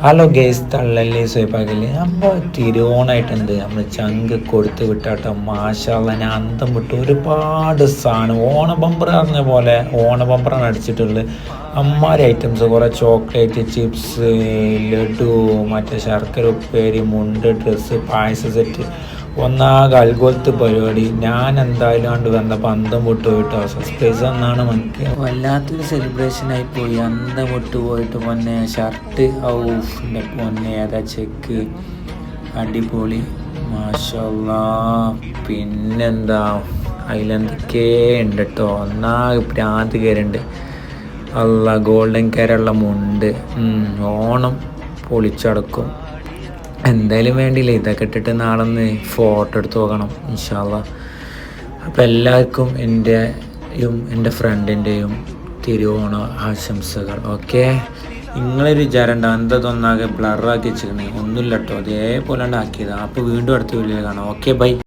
Hello guys തള്ളല്ലേ സ്വയപ്പാക്കല്ലേ നമ്മൾ തിരുവോണായിട്ടുണ്ട് നമ്മൾ ചങ്ക് കൊടുത്ത് വിട്ടാട്ടോ മാഷാള്ള ഞാൻ അന്തം വിട്ടു ഒരുപാട് സാധനം ഓണ ബമ്പർ പറഞ്ഞ പോലെ ഓണ ബമ്പറാണ് അടിച്ചിട്ടുള്ളത് അമ്മാരി ഐറ്റംസ് കുറേ ചോക്ലേറ്റ് ചിപ്സ് ലഡു മറ്റേ ശർക്കര ഉപ്പേരി മുണ്ട് ഡ്രസ്സ് പായസ സെറ്റ് ഒന്നാകെ അൽഗോലത്ത് പരിപാടി ഞാൻ എന്തായാലും കണ്ട് വന്നപ്പോൾ അന്തം വിട്ടു പോയിട്ടോ സർപ്രൈസ് എന്നാണ് നമുക്ക് വല്ലാത്തൊരു സെലിബ്രേഷൻ ആയി പോയി അന്തം വിട്ടു പോയിട്ട് പൊന്നെ ഷർട്ട് ഔഫിൻ്റെ പൊന്നെ ഏതാ ചെക്ക് അടിപൊളി മാഷല്ലാ പിന്നെന്താ അതിലെന്തൊക്കെ ഉണ്ട് കേട്ടോ ഒന്നാകെ പ്രാന്ത് കയറുണ്ട് അല്ല ഗോൾഡൻ കയറുള്ള മുണ്ട് ഓണം പൊളിച്ചടക്കും എന്തായാലും വേണ്ടിയില്ല ഇതൊക്കെ ഇട്ടിട്ട് നാളെ ഒന്ന് ഫോട്ടോ എടുത്ത് നോക്കണം ഇൻഷാ അല്ലാ. അപ്പോൾ എല്ലാവർക്കും എൻ്റെയും എൻ്റെ ഫ്രണ്ടിൻ്റെയും തിരുവോണ ആശംസകൾ. ഓക്കെ, നിങ്ങളൊരു വിചാരം ഉണ്ടാവും എന്താ തൊന്നാകെ ബ്ലറാക്കി വെച്ചിരിക്കണേ, ഒന്നുമില്ല കേട്ടോ, അതേപോലെ ആക്കിയതാണ്. അപ്പോൾ വീണ്ടും അടുത്ത വീഡിയോ കാണാം. Okay, by.